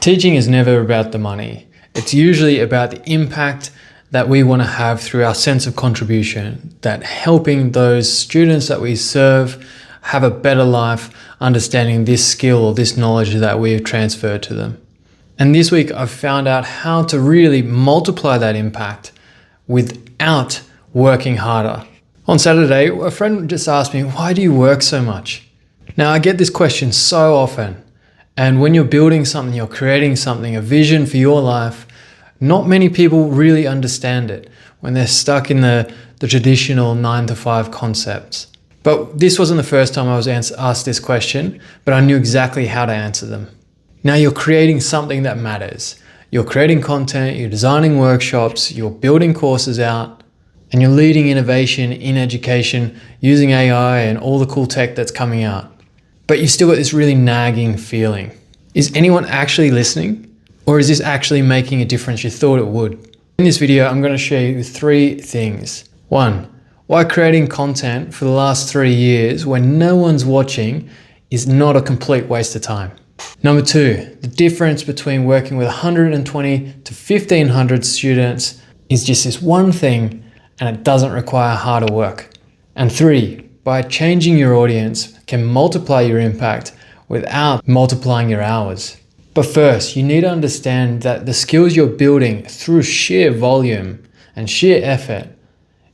Teaching is never about the money. It's usually about the impact that we want to have through our sense of contribution, that helping those students that we serve have a better life, understanding this skill or this knowledge that we've transferred to them. And this week I've found out how to really multiply that impact without working harder. On Saturday, a friend just asked me, why do you work so much? Now I get this question so often. And when you're building something, you're creating something, a vision for your life, not many people really understand it when they're stuck in the traditional 9-to-5 concepts. But this wasn't the first time I was asked this question, but I knew exactly how to answer them. Now you're creating something that matters. You're creating content, you're designing workshops, you're building courses out, and you're leading innovation in education using AI and all the cool tech that's coming out. But you've still got this really nagging feeling. Is anyone actually listening? Or is this actually making a difference you thought it would? In this video, I'm going to share you 3 things. 1, why creating content for the last 3 years when no one's watching is not a complete waste of time. Number 2, the difference between working with 120 to 1,500 students is just this one thing, and it doesn't require harder work. And 3, by changing your audience can multiply your impact without multiplying your hours. But first, you need to understand that the skills you're building through sheer volume and sheer effort,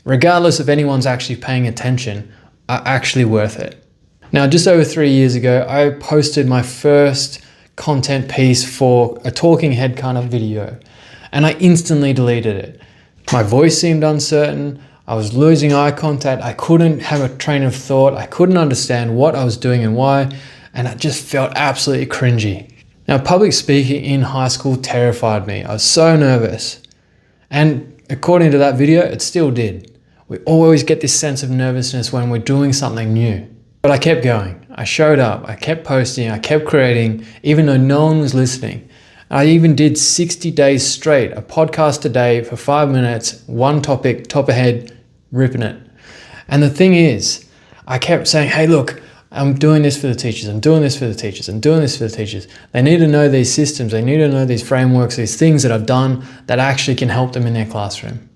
regardless if anyone's actually paying attention, are actually worth it. Now, just over 3 years ago, I posted my first content piece for a talking head kind of video, and I instantly deleted it. My voice seemed uncertain. I was losing eye contact. I couldn't have a train of thought. I couldn't understand what I was doing and why, and it just felt absolutely cringy. Now, public speaking in high school terrified me. I was so nervous. And according to that video, it still did. We always get this sense of nervousness when we're doing something new. But I kept going. I showed up. I kept posting. I kept creating, even though no one was listening. I even did 60 days straight, a podcast a day for 5 minutes, one topic, top ahead, ripping it. And the thing is, I kept saying, hey, look, I'm doing this for the teachers. I'm doing this for the teachers. I'm doing this for the teachers. They need to know these systems. They need to know these frameworks, these things that I've done that actually can help them in their classroom.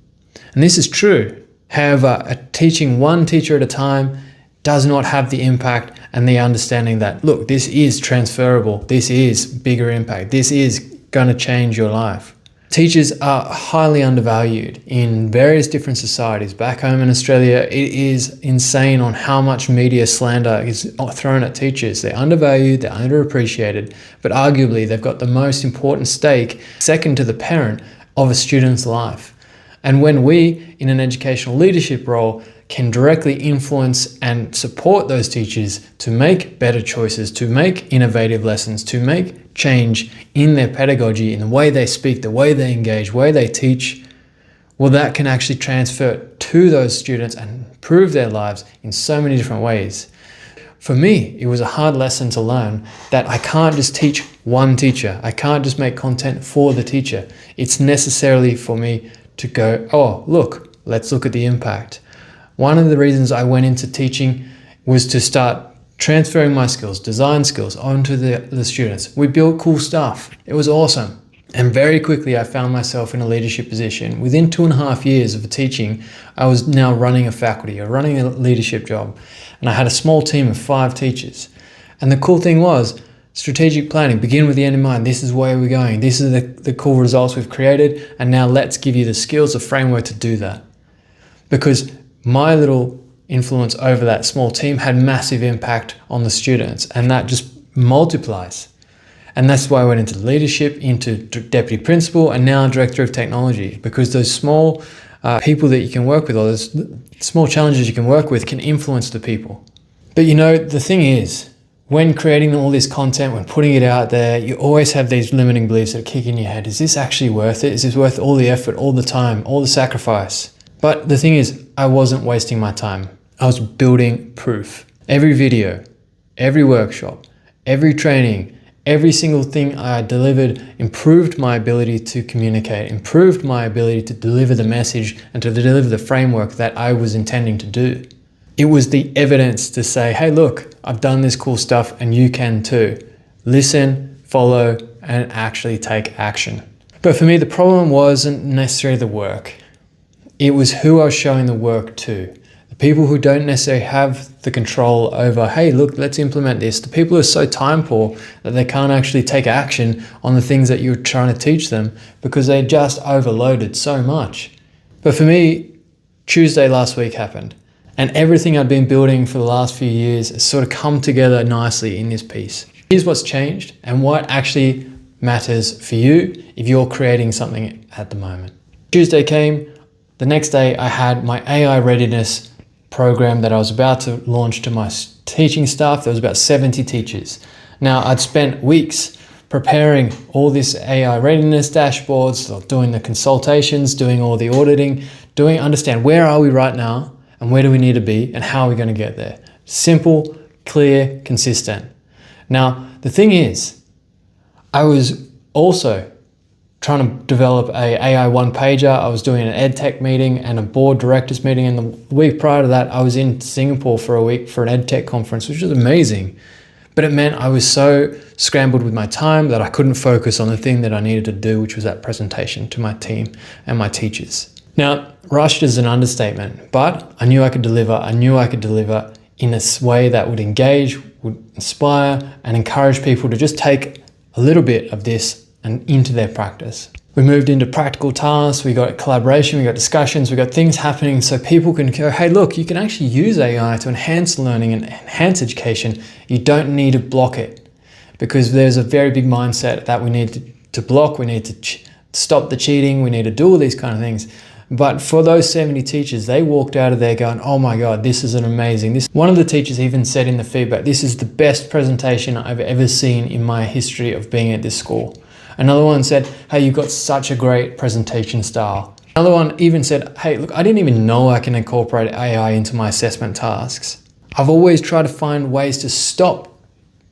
And this is true. However, teaching one teacher at a time does not have the impact and the understanding that, look, this is transferable. This is bigger impact. This is going to change your life. Teachers are highly undervalued in various different societies. Back home in Australia, it is insane on how much media slander is thrown at teachers. They're undervalued, they're underappreciated, but arguably they've got the most important stake, second to the parent, of a student's life. And when we, in an educational leadership role, can directly influence and support those teachers to make better choices, to make innovative lessons, to make change in their pedagogy, in the way they speak, the way they engage, the way they teach, well, that can actually transfer to those students and improve their lives in so many different ways. For me, it was a hard lesson to learn that I can't just teach one teacher. I can't just make content for the teacher. It's necessarily for me to go, oh, look, let's look at the impact. One of the reasons I went into teaching was to start transferring my skills, design skills, onto the students. We built cool stuff. It was awesome. And very quickly, I found myself in a leadership position. Within 2.5 years of teaching, I was now running a faculty or running a leadership job. And I had a small team of 5 teachers. And the cool thing was, strategic planning, begin with the end in mind. This is where we're going. This is the cool results we've created. And now let's give you the skills, the framework to do that. Because my little influence over that small team had massive impact on the students, and that just multiplies. And that's why I went into leadership, into deputy principal, and now director of technology, because those small people that you can work with, or those small challenges you can work with, can influence the people. But you know, the thing is, when creating all this content, when putting it out there, you always have these limiting beliefs that kick in your head. Is this actually worth it? Is this worth all the effort, all the time, all the sacrifice? But the thing is, I wasn't wasting my time. I was building proof. Every video, every workshop, every training, every single thing I delivered improved my ability to communicate, improved my ability to deliver the message and to deliver the framework that I was intending to do. It was the evidence to say, hey, look, I've done this cool stuff and you can too. Listen, follow, and actually take action. But for me, the problem wasn't necessarily the work. It was who I was showing the work to. The people who don't necessarily have the control over, hey, look, let's implement this. The people who are so time poor that they can't actually take action on the things that you're trying to teach them because they just overloaded so much. But for me, Tuesday last week happened, and everything I'd been building for the last few years has sort of come together nicely in this piece. Here's what's changed and what actually matters for you if you're creating something at the moment. Tuesday came. The next day I had my AI readiness program that I was about to launch to my teaching staff. There was about 70 teachers. Now, I'd spent weeks preparing all this AI readiness dashboards, doing the consultations, doing all the auditing, understand where are we right now and where do we need to be and how are we going to get there. Simple, clear, consistent. Now, the thing is, I was also trying to develop a AI one-pager. I was doing an EdTech meeting and a board directors meeting, and the week prior to that, I was in Singapore for a week for an EdTech conference, which was amazing. But it meant I was so scrambled with my time that I couldn't focus on the thing that I needed to do, which was that presentation to my team and my teachers. Now, rushed is an understatement, but I knew I could deliver. I knew I could deliver in a way that would engage, would inspire, and encourage people to just take a little bit of this and into their practice. We moved into practical tasks, we got collaboration, we got discussions, we got things happening so people can go, hey, look, you can actually use AI to enhance learning and enhance education. You don't need to block it, because there's a very big mindset that we need to block, we need to stop the cheating, we need to do all these kind of things. But for those 70 teachers, they walked out of there going, oh my God, this is an amazing. One of the teachers even said in the feedback, this is the best presentation I've ever seen in my history of being at this school. Another one said, hey, you've got such a great presentation style. Another one even said, hey, look, I didn't even know I can incorporate AI into my assessment tasks. I've always tried to find ways to stop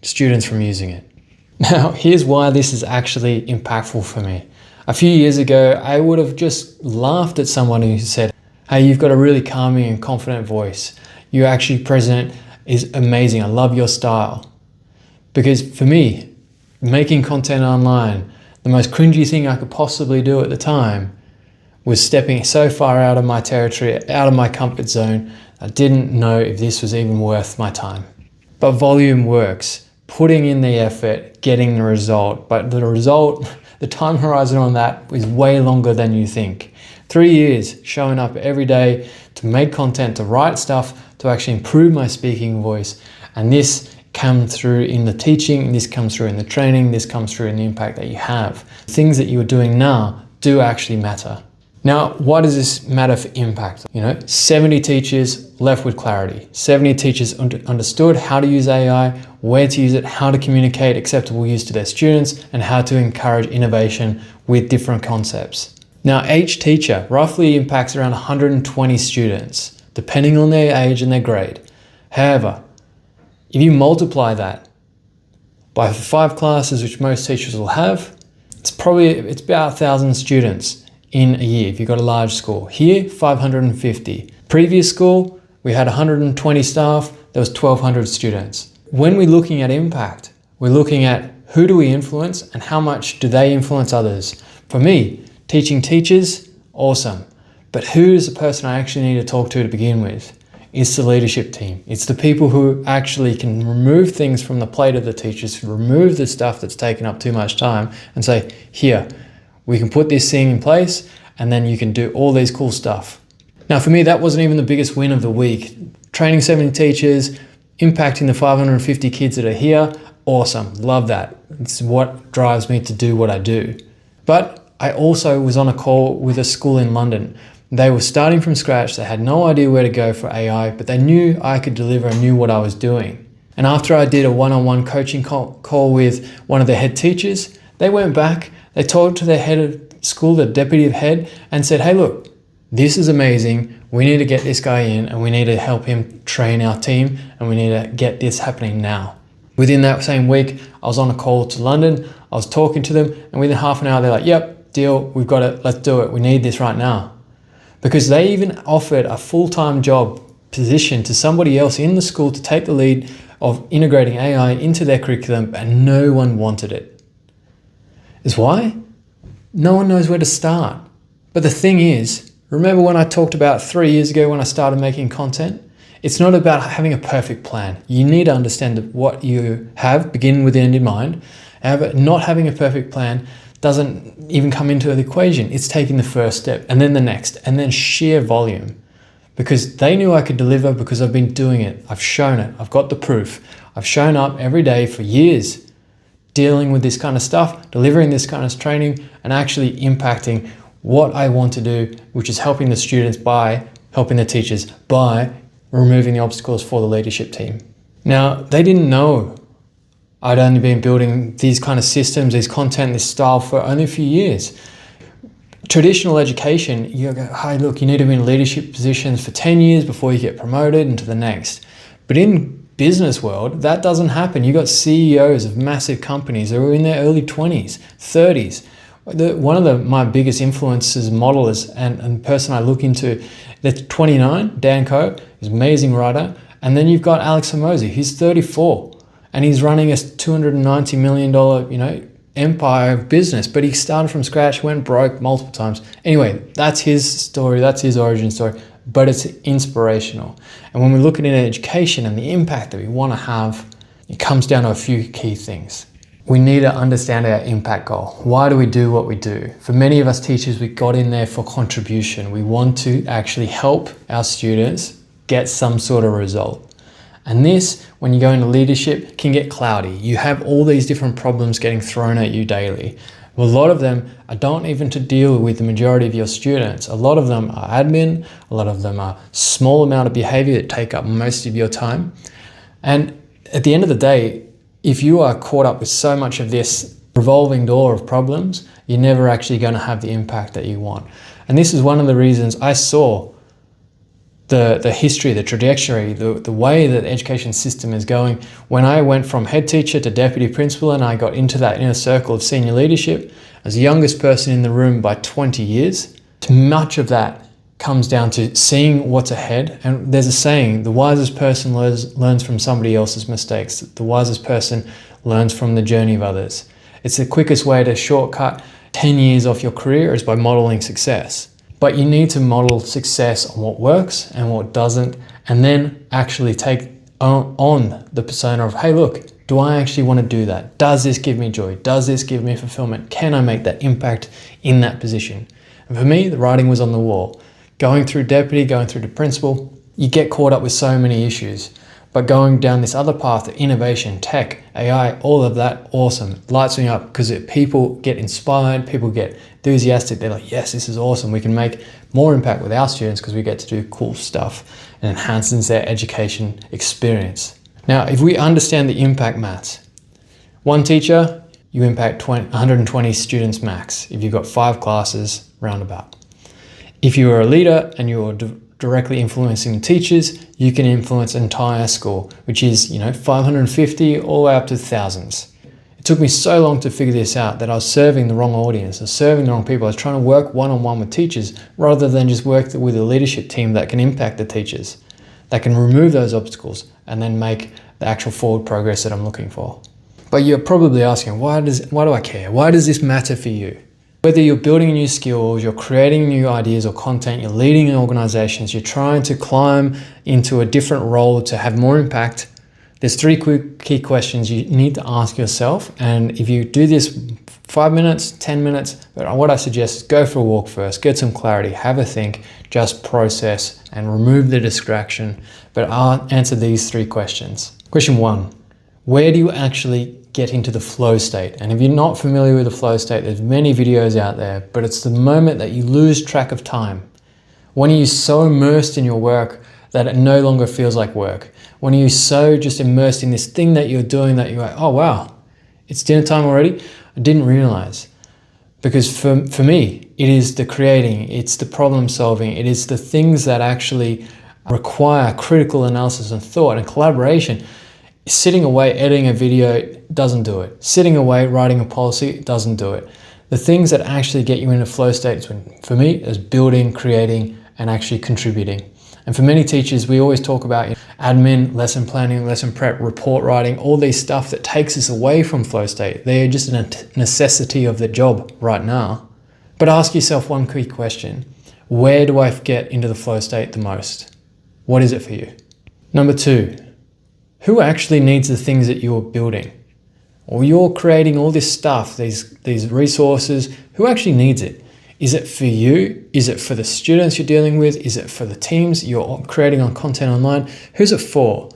students from using it. Now, here's why this is actually impactful for me. A few years ago, I would have just laughed at someone who said, hey, you've got a really calming and confident voice. You actually present is amazing. I love your style. Because for me, making content online, the most cringy thing I could possibly do at the time was stepping so far out of my territory, out of my comfort zone, I didn't know if this was even worth my time. But volume works. Putting in the effort, getting the result. But the result, the time horizon on that is way longer than you think. 3 years showing up every day to make content, to write stuff, to actually improve my speaking voice. And this comes through in the teaching, this comes through in the training, this comes through in the impact that you have. Things that you are doing now do actually matter. Now, why does this matter for impact? 70 teachers left with clarity. 70 teachers understood how to use AI, where to use it, how to communicate acceptable use to their students, and how to encourage innovation with different concepts. Now, each teacher roughly impacts around 120 students, depending on their age and their grade. However, if you multiply that by 5 classes, which most teachers will have, it's about 1,000 students in a year if you've got a large school. Here, 550. Previous school, we had 120 staff, there was 1,200 students. When we're looking at impact, we're looking at who do we influence and how much do they influence others. For me, teaching teachers, awesome. But who is the person I actually need to talk to begin with? It's the leadership team. It's the people who actually can remove things from the plate of the teachers, remove the stuff that's taken up too much time and say, here, we can put this thing in place and then you can do all these cool stuff. Now for me, that wasn't even the biggest win of the week. Training 70 teachers, impacting the 550 kids that are here, awesome, love that. It's what drives me to do what I do. But I also was on a call with a school in London. They were starting from scratch, they had no idea where to go for AI, but they knew I could deliver and knew what I was doing. And after I did a one-on-one coaching call with one of the head teachers, they went back, they talked to their head of school, the deputy of head, and said, hey, look, this is amazing. We need to get this guy in and we need to help him train our team and we need to get this happening now. Within that same week, I was on a call to London, I was talking to them, and within half an hour, they're like, yep, deal, we've got it, let's do it. We need this right now. Because they even offered a full-time job position to somebody else in the school to take the lead of integrating AI into their curriculum, and no one wanted it. Is why? No one knows where to start. But the thing is, remember when I talked about 3 years ago when I started making content? It's not about having a perfect plan. You need to understand what you have, begin with the end in mind. However, not having a perfect plan doesn't even come into the equation. It's taking the first step and then the next and then sheer volume. Because they knew I could deliver because I've been doing it. I've shown it. I've got the proof. I've shown up every day for years dealing with this kind of stuff, delivering this kind of training, and actually impacting what I want to do, which is helping the students by helping the teachers by removing the obstacles for the leadership team. Now, they didn't know I'd only been building these kind of systems, this content, this style for only a few years. Traditional education, you go, hey, look, you need to be in leadership positions for 10 years before you get promoted into the next. But in business world, that doesn't happen. You got CEOs of massive companies that are in their early 20s, 30s. One of my biggest influences, modelers, and person I look into, that's 29, Dan Coe, is an amazing writer. And then you've got Alex Hormozi, he's 34, and he's running a $290 million, empire of business, but he started from scratch, went broke multiple times. Anyway, that's his story, that's his origin story, but it's inspirational. And when we look at it in education and the impact that we want to have, it comes down to a few key things. We need to understand our impact goal. Why do we do what we do? For many of us teachers, we got in there for contribution. We want to actually help our students get some sort of result. And this, when you go into leadership, can get cloudy. You have all these different problems getting thrown at you daily. A lot of them don't even to deal with the majority of your students. A lot of them are admin, a lot of them are small amount of behavior that take up most of your time. And at the end of the day, if you are caught up with so much of this revolving door of problems, you're never actually going to have the impact that you want. And this is one of the reasons I saw the history, the trajectory, the way that the education system is going. When I went from head teacher to deputy principal and I got into that inner circle of senior leadership, as the youngest person in the room by 20 years, much of that comes down to seeing what's ahead. And there's a saying, the wisest person learns from somebody else's mistakes. The wisest person learns from the journey of others. It's the quickest way to shortcut 10 years off your career is by modeling success. But you need to model success on what works and what doesn't, and then actually take on the persona of, hey, look, do I actually want to do that? Does this give me joy? Does this give me fulfillment? Can I make that impact in that position? And for me, the writing was on the wall. Going through deputy, going through the principal, you get caught up with so many issues. But going down this other path of innovation, tech, AI, all of that, awesome. Lights me up because people get inspired, people get enthusiastic. They're like, yes, this is awesome. We can make more impact with our students because we get to do cool stuff and enhances their education experience. Now, if we understand the impact maths, one teacher, you impact 120 students max. If you've got 5 classes, roundabout. If you are a leader and you're directly influencing teachers, you can influence an entire school, which is 550 all the way up to thousands. It took me so long to figure this out that I was serving the wrong audience, I was serving the wrong people. I was trying to work one-on-one with teachers rather than just work with a leadership team that can impact the teachers, that can remove those obstacles and then make the actual forward progress that I'm looking for. But you're probably asking, why do I care? Why does this matter for you? Whether you're building new skills, you're creating new ideas or content, you're leading organizations, you're trying to climb into a different role to have more impact, there's 3 quick key questions you need to ask yourself. And if you do this 5 minutes, 10 minutes, but what I suggest is go for a walk first, get some clarity, have a think, just process and remove the distraction. But I'll answer these 3 questions. Question 1, where do you actually get into the flow state? And if you're not familiar with the flow state, there's many videos out there, but it's the moment that you lose track of time. When you're so immersed in your work that it no longer feels like work. When you're so just immersed in this thing that you're doing that you're like, oh wow, it's dinner time already? I didn't realize. Because for me, it is the creating, it's the problem solving, it is the things that actually require critical analysis and thought and collaboration. Sitting away editing a video doesn't do it. Sitting away writing a policy doesn't do it. The things that actually get you into flow states, for me, is building, creating, and actually contributing. And for many teachers, we always talk about admin, lesson planning, lesson prep, report writing, all these stuff that takes us away from flow state. They are just a necessity of the job right now. But ask yourself one quick question. Where do I get into the flow state the most? What is it for you? Number 2, who actually needs the things that you're building? Or you're creating all this stuff, these resources, who actually needs it? Is it for you? Is it for the students you're dealing with? Is it for the teams you're creating on content online? Who's it for?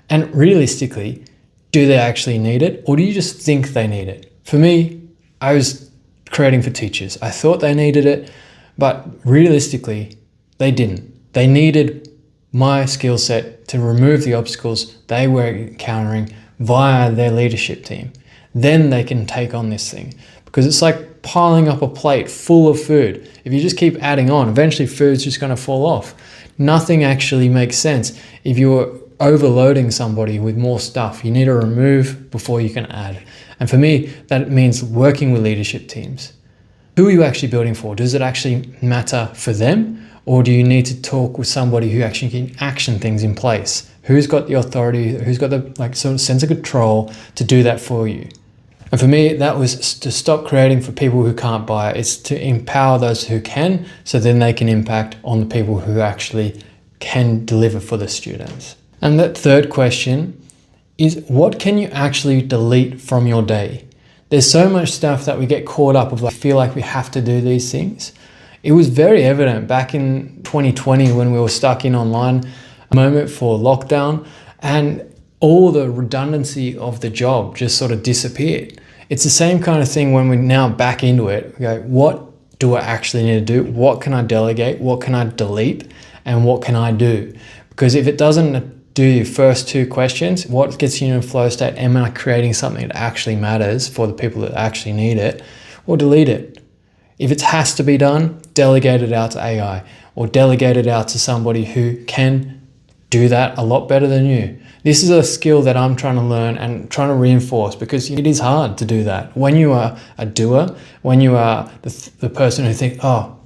And realistically, do they actually need it? Or do you just think they need it? For me, I was creating for teachers. I thought they needed it, but realistically, they didn't. They needed my skill set to remove the obstacles they were encountering via their leadership team. Then they can take on this thing, because it's like piling up a plate full of food. If you just keep adding on, eventually food's just going to fall off. Nothing actually makes sense. If you're overloading somebody with more stuff, you need to remove before you can add. And for me, that means working with leadership teams. Who are you actually building for? Does it actually matter for them? Or do you need to talk with somebody who actually can action things in place? Who's got the authority, who's got the sort of sense of control to do that for you? And for me, that was to stop creating for people who can't buy it. It's to empower those who can, so then they can impact on the people who actually can deliver for the students. And that third question is, what can you actually delete from your day? There's so much stuff that we get caught up of, feel like we have to do these things. It was very evident back in 2020 when we were stuck in online, a moment for lockdown, and all the redundancy of the job just sort of disappeared. It's the same kind of thing when we're now back into it. We go, what do I actually need to do? What can I delegate? What can I delete? And what can I do? Because if it doesn't do your first 2 questions, what gets you in a flow state? Am I creating something that actually matters for the people that actually need it? Or delete it. If it has to be done, delegate it out to AI, or delegate it out to somebody who can do that a lot better than you. This is a skill that I'm trying to learn and trying to reinforce, because it is hard to do that. When you are a doer, when you are the person who thinks, oh,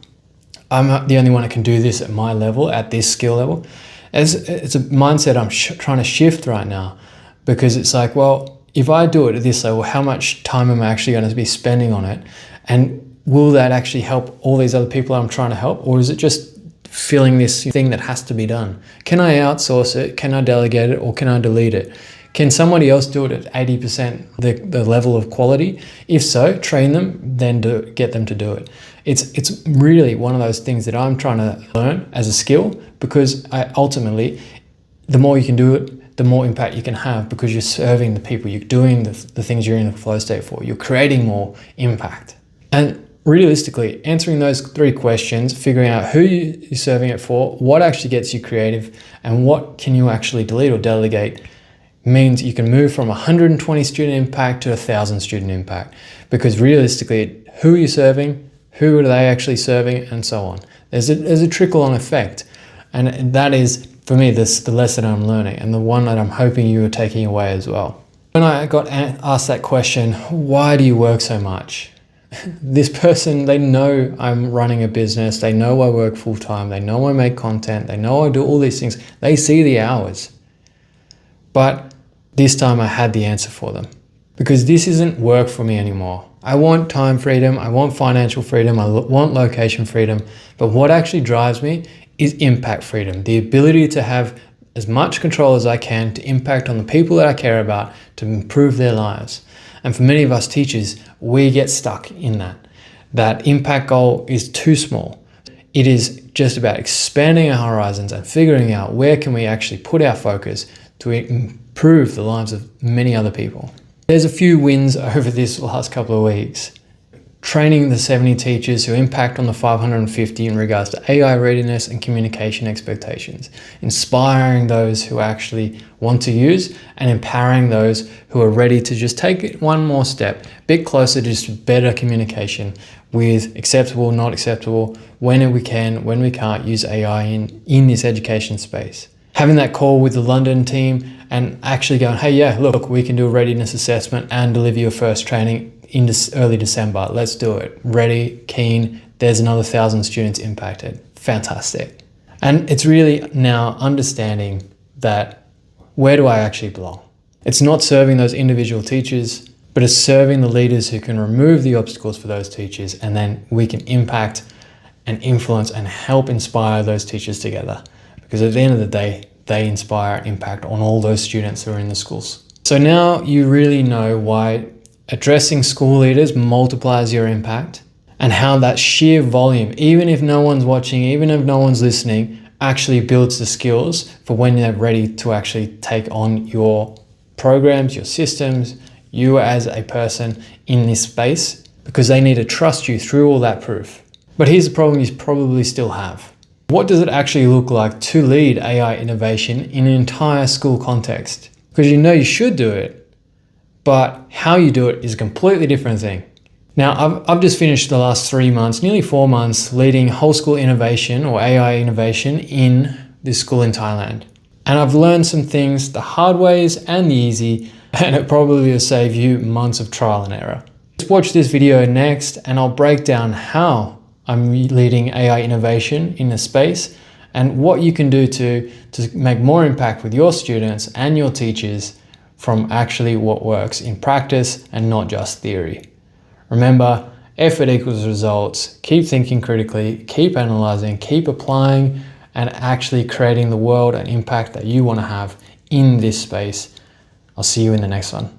I'm the only one that can do this at my level, at this skill level, it's a mindset I'm trying to shift right now, because it's like, well, if I do it at this level, how much time am I actually going to be spending on it? And will that actually help all these other people I'm trying to help? Or is it just feeling this thing that has to be done? Can I outsource it? Can I delegate it? Or can I delete it? Can somebody else do it at 80% the level of quality? If so, train them, then get them to do it. It's really one of those things that I'm trying to learn as a skill, because ultimately, the more you can do it, the more impact you can have, because you're serving the people, you're doing the things you're in the flow state for, you're creating more impact. And realistically, answering those 3 questions, figuring out who you're serving it for, what actually gets you creative, and what can you actually delete or delegate, means you can move from 120 student impact to 1,000 student impact. Because realistically, who are you serving, who are they actually serving, and so on. There's a trickle-on effect. And that is, for me, the lesson I'm learning, and the one that I'm hoping you are taking away as well. When I got asked that question, why do you work so much? This person, they know I'm running a business, they know I work full-time, they know I make content, they know I do all these things, they see the hours. But this time I had the answer for them, because this isn't work for me anymore. I want time freedom, I want financial freedom, I want location freedom, but what actually drives me is impact freedom, the ability to have as much control as I can to impact on the people that I care about, to improve their lives. And for many of us teachers, we get stuck in that. That impact goal is too small. It is just about expanding our horizons and figuring out where can we actually put our focus to improve the lives of many other people. There's a few wins over this last couple of weeks. Training the 70 teachers who impact on the 550 in regards to AI readiness and communication expectations. Inspiring those who actually want to use, and empowering those who are ready to just take it one more step, a bit closer to just better communication with acceptable, not acceptable, when we can, when we can't use AI in this education space. Having that call with the London team and actually going, hey, yeah, look, we can do a readiness assessment and deliver your first training in early December. Let's do it. Ready, keen. There's another 1,000 students impacted. Fantastic. And it's really now understanding that where do I actually belong? It's not serving those individual teachers, but it's serving the leaders who can remove the obstacles for those teachers, and then we can impact and influence and help inspire those teachers together. Because at the end of the day, they inspire and impact on all those students who are in the schools. So now you really know why addressing school leaders multiplies your impact, and how that sheer volume, even if no one's watching, even if no one's listening, actually builds the skills for when they're ready to actually take on your programs, your systems, you as a person in this space, because they need to trust you through all that proof. But here's the problem you probably still have. What does it actually look like to lead AI innovation in an entire school context? Because you know you should do it, but how you do it is a completely different thing. Now, I've just finished the last 3 months, nearly 4 months, leading whole school innovation or AI innovation in this school in Thailand. And I've learned some things the hard ways and the easy, and it probably will save you months of trial and error. Let's watch this video next, and I'll break down how I'm leading AI innovation in the space and what you can do to make more impact with your students and your teachers from actually what works in practice and not just theory. Remember, effort equals results. Keep thinking critically, keep analyzing, keep applying, and actually creating the world and impact that you want to have in this space. I'll see you in the next one.